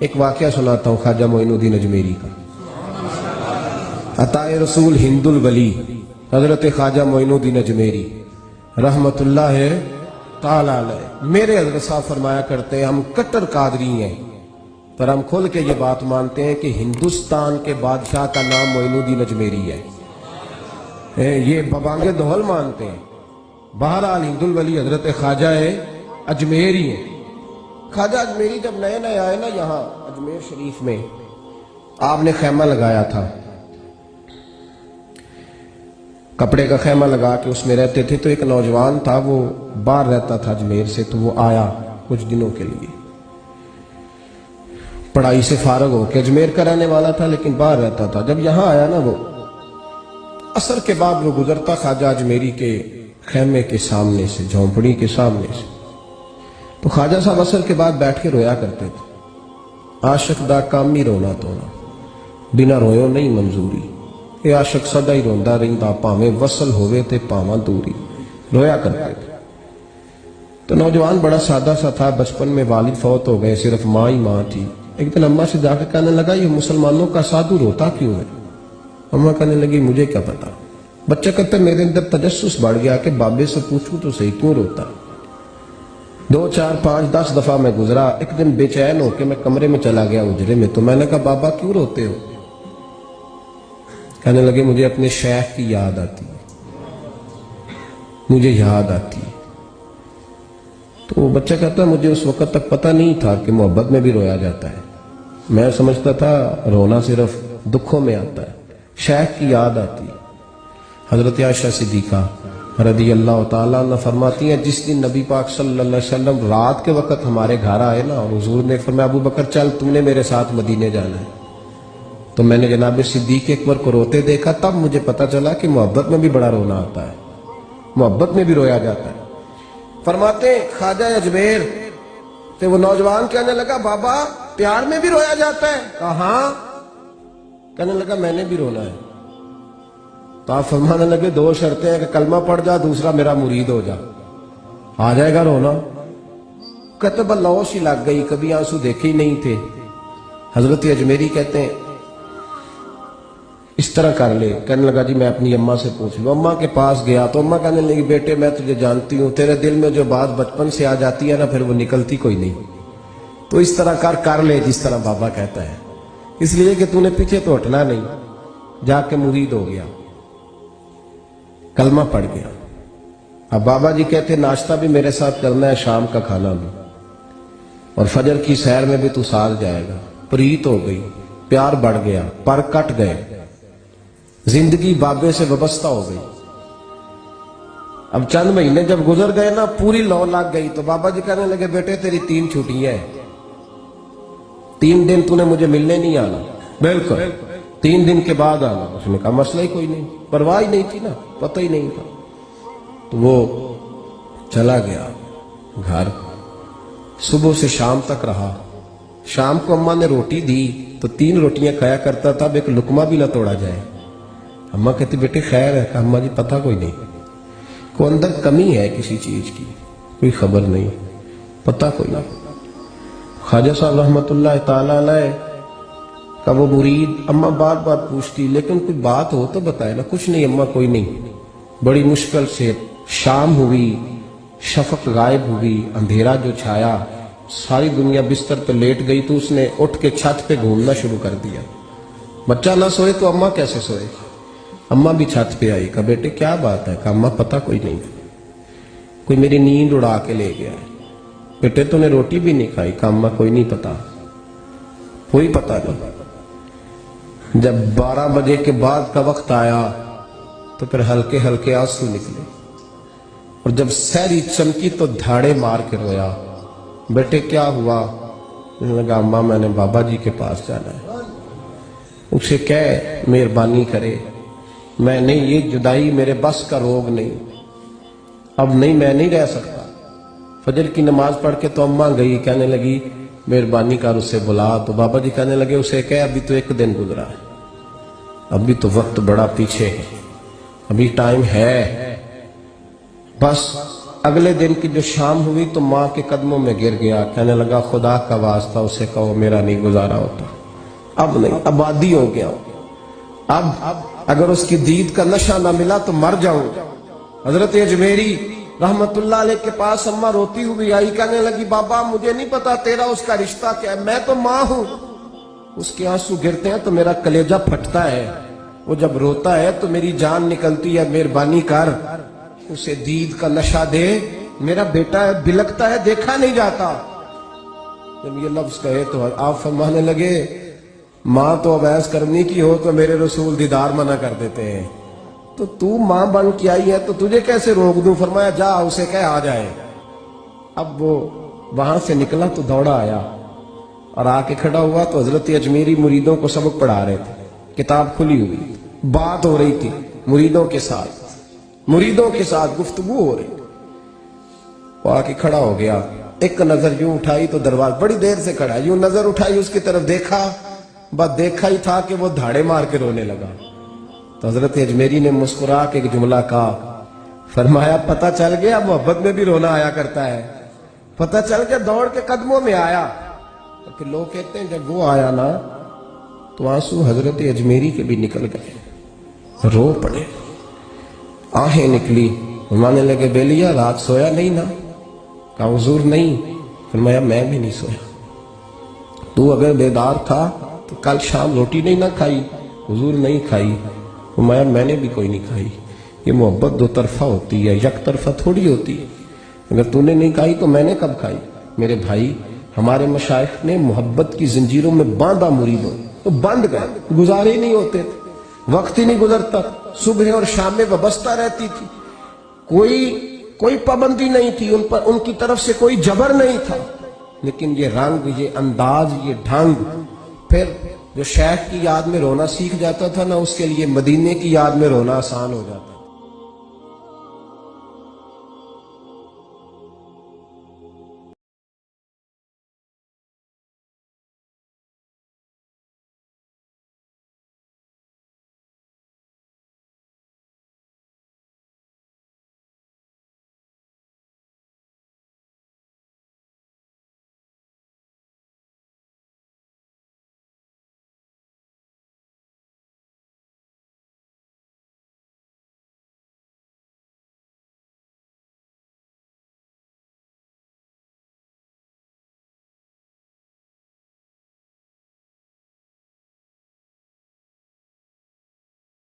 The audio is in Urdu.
ایک واقعہ سناتا ہوں خواجہ معین الدین اجمیری کا۔ عطائے رسول ہند الولی حضرت خواجہ معین الدین اجمیری رحمت اللہ تعالی علیہ، میرے حضرت صاحب فرمایا کرتے ہیں ہم کٹر قادری ہیں، پر ہم کھل کے یہ بات مانتے ہیں کہ ہندوستان کے بادشاہ کا نام معین الدین اجمیری ہے، یہ ببانگ دہل مانتے ہیں۔ بہرحال ہند الولی حضرت خواجہ اجمیری ہیں۔ خواجہ اجمیری جب نئے نئے آئے نا یہاں اجمیر شریف میں، آپ نے خیمہ لگایا تھا، کپڑے کا خیمہ لگا کے اس میں رہتے تھے۔ تو ایک نوجوان تھا، وہ باہر رہتا تھا اجمیر سے، تو وہ آیا کچھ دنوں کے لیے، پڑھائی سے فارغ ہو کے، اجمیر کا رہنے والا تھا لیکن باہر رہتا تھا۔ جب یہاں آیا نا، وہ عصر کے بعد وہ گزرتا خواجہ اجمیری کے خیمے کے سامنے سے، جھونپڑی کے سامنے سے، تو خواجہ صاحب عصر کے بعد بیٹھ کے رویا کرتے تھے۔ عاشق دا کام ہی رونا تونا، بنا رویوں نہیں منظوری، اے عاشق سدا ہی روندا رہندا، پاویں وصل ہوئے تے پاواں دوری، رویا کرتے تھے۔ تو نوجوان بڑا سادہ سا تھا، بچپن میں والد فوت ہو گئے، صرف ماں ہی ماں تھی۔ ایک دن اماں سے جا کے کہنے لگا یہ مسلمانوں کا سادھو روتا کیوں ہے؟ اماں کہنے لگی مجھے کیا پتا۔ بچہ کہتا میرے اندر تجسس بڑھ گیا کہ بابے سے پوچھوں تو صحیح کیوں روتا۔ 2 4 5 10 دفعہ میں گزرا، ایک دن بے چین ہو کے میں کمرے میں چلا گیا اجرے میں، تو میں نے کہا بابا کیوں روتے ہو؟ کہنے لگے مجھے اپنے شیخ کی یاد آتی ہے، مجھے یاد آتی ہے۔ تو وہ بچہ کہتا مجھے اس وقت تک پتہ نہیں تھا کہ محبت میں بھی رویا جاتا ہے، میں سمجھتا تھا رونا صرف دکھوں میں آتا ہے، شیخ کی یاد آتی ہے۔ حضرت عائشہ صدیقہ رضی اللہ تعالیٰ عنہ فرماتی ہیں جس دن نبی پاک صلی اللہ علیہ وسلم رات کے وقت ہمارے گھر آئے نا، اور حضور نے فرمایا ابو بکر چل تم نے میرے ساتھ مدینے جانا ہے، تو میں نے جناب صدیق اکبر کو روتے دیکھا، تب مجھے پتا چلا کہ محبت میں بھی بڑا رونا آتا ہے، محبت میں بھی رویا جاتا ہے۔ فرماتے ہیں خواجہ اجمیر تو وہ نوجوان کہنے لگا بابا پیار میں بھی رویا جاتا ہے؟ کہا ہاں۔ کہنے لگا میں نے بھی رونا ہے۔ تو آپ فرمانے لگے 2 شرطیں ہیں کہ کلمہ پڑھ جا، دوسرا میرا مرید ہو جا، آ جائے گا رونا۔ کہتے بس لوش ہی لگ گئی، کبھی آنسو دیکھے ہی نہیں تھے۔ حضرت اجمیری کہتے ہیں اس طرح کر لے۔ کہنے لگا جی میں اپنی اماں سے پوچھ لوں۔ اماں کے پاس گیا تو اماں کہنے لگی بیٹے میں تجھے جانتی ہوں، تیرے دل میں جو بات بچپن سے آ جاتی ہے نا پھر وہ نکلتی کوئی نہیں، تو اس طرح کر لے جس طرح بابا کہتا ہے، اس لیے کہ تو نے پیچھے تو ہٹنا نہیں۔ جا کے مرید ہو گیا، کلمہ پڑھ گیا۔ اب بابا جی کہتے ناشتہ بھی میرے ساتھ کرنا ہے، شام کا کھانا بھی، اور فجر کی سیر میں بھی تو ساتھ جائے گا۔ پریت ہو گئی، پیار بڑھ گیا، پر کٹ گئے، زندگی بابے سے وابستہ ہو گئی۔ اب چند مہینے جب گزر گئے نا پوری لو لگ گئی، تو بابا جی کہنے لگے بیٹے تیری 3 چھٹیاں ہیں، 3 دن تو نے مجھے ملنے نہیں آنا، بالکل 3 دن کے بعد آنا۔ اس نے کہا مسئلہ ہی کوئی نہیں، پرواہ ہی نہیں تھی نا، پتہ ہی نہیں تھا۔ تو وہ چلا گیا گھر، صبح سے شام تک رہا۔ شام کو اماں نے روٹی دی تو 3 روٹیاں کھایا کرتا تھا، اب ایک لقمہ بھی نہ توڑا جائے۔ اماں کہتی بیٹے خیر ہے؟ کہا اماں جی پتہ کوئی نہیں، کوئی اندر کمی ہے کسی چیز کی، کوئی خبر نہیں، پتہ کوئی نہیں۔ خواجہ صاحب رحمت اللہ تعالیٰ علیہ کا وہ مرید اماں بار بار پوچھتی لیکن کوئی بات ہو تو بتائے نا۔ کچھ نہیں اماں کوئی نہیں۔ بڑی مشکل سے شام ہوئی، شفق غائب ہوئی، اندھیرا جو چھایا، ساری دنیا بستر پہ لیٹ گئی، تو اس نے اٹھ کے چھت پہ گھومنا شروع کر دیا۔ بچہ نہ سوئے تو اماں کیسے سوئے؟ اماں بھی چھت پہ آئی، کہا بیٹے کیا بات ہے؟ کہا اماں پتہ کوئی نہیں، کوئی میری نیند اڑا کے لے گیا ہے۔ بیٹے تو نے روٹی بھی نہیں کھائی؟ کہا اماں کوئی نہیں پتا، کوئی پتہ نہیں۔ جب 12 بجے کے بعد کا وقت آیا تو پھر ہلکے ہلکے آنسو نکلے، اور جب سحری چمکی تو دھاڑے مار کے رویا۔ بیٹے کیا ہوا؟ لگا اماں میں نے بابا جی کے پاس جانا ہے، اسے کہہ مہربانی کرے، میں نہیں، یہ جدائی میرے بس کا روگ نہیں، اب نہیں، میں نہیں رہ سکتا۔ فجر کی نماز پڑھ کے تو اماں گئی، کہنے لگی مہربانی کر اسے بلا۔ تو بابا جی کہنے لگے اسے کہہ ابھی تو 1 دن گزرا ہے، ابھی تو وقت بڑا پیچھے ہے، ابھی ٹائم ہے، بس اگلے دن کی جو شام ہوئی تو ماں کے قدموں میں گر گیا، کہنے لگا خدا کا واسطہ اسے کہو میرا نہیں گزارا ہوتا، اب نہیں، آبادی ہو گیا، اب اگر اس کی دید کا نشہ نہ ملا تو مر جاؤں۔ حضرت اجمیری رحمت اللہ علیہ کے پاس اماں روتی ہوئی آئی، کہنے لگی بابا مجھے نہیں پتا تیرا اس کا رشتہ کیا ہے، میں تو ماں ہوں۔ اس کے آنسو گرتے ہیں تو میرا کلیجہ پھٹتا ہے، وہ جب روتا ہے تو میری جان نکلتی ہے، مہربانی کر اسے دید کا نشہ دے، میرا بیٹا ہے بلکتا ہے دیکھا نہیں جاتا۔ جب یہ لفظ کہے تو آپ فرمانے لگے ماں تو اویس کرنی کی ہو تو میرے رسول دیدار منع کر دیتے ہیں، تو ماں بن کے آئی ہے تو تجھے کیسے روک دوں؟ فرمایا جا اسے کہہ آ جائے۔ اب وہ وہاں سے نکلا تو دوڑا آیا اور آ کے کھڑا ہوا تو حضرت اجمیری مریدوں کو سبق پڑھا رہے تھے، کتاب کھلی ہوئی، بات ہو رہی تھی مریدوں کے ساتھ گفتگو ہو رہی۔ وہ آ کے کھڑا ہو گیا، ایک نظر یوں اٹھائی تو دروازہ، بڑی دیر سے کھڑا، یوں نظر اٹھائی اس کی طرف دیکھا، بس دیکھا ہی تھا کہ وہ دھاڑے مار کے رونے لگا۔ تو حضرت اجمیری نے مسکرا کے ایک جملہ کہا، فرمایا پتہ چل گیا محبت میں بھی رونا آیا کرتا ہے، پتہ چل کے دوڑ کے قدموں میں آیا۔ پھر لوگ کہتے ہیں جب وہ آیا نا تو آنسو حضرت اجمیری کے بھی نکل گئے، رو پڑے، آہیں نکلی۔ فرمانے لگے بیلیا رات سویا نہیں نا؟ کہا حضور نہیں۔ فرمایا میں بھی نہیں سویا، تو اگر بیدار تھا تو کل شام روٹی نہیں نہ کھائی؟ حضور نہیں کھائی۔ فرمایا میں نے بھی کوئی نہیں کھائی۔ یہ محبت دو طرفہ ہوتی ہے، یک طرفہ تھوڑی ہوتی ہے، اگر تو نے نہیں کھائی تو میں نے کب کھائی؟ میرے بھائی ہمارے مشائخ نے محبت کی زنجیروں میں باندھا مریدوں، تو بند گئے، گزارے ہی نہیں ہوتے تھے، وقت ہی نہیں گزرتا، صبح اور شام میں وابستہ رہتی تھی، کوئی پابندی نہیں تھی ان پر، ان کی طرف سے کوئی جبر نہیں تھا، لیکن یہ رنگ، یہ انداز، یہ ڈھنگ۔ پھر جو شیخ کی یاد میں رونا سیکھ جاتا تھا نا، اس کے لیے مدینے کی یاد میں رونا آسان ہو جاتا۔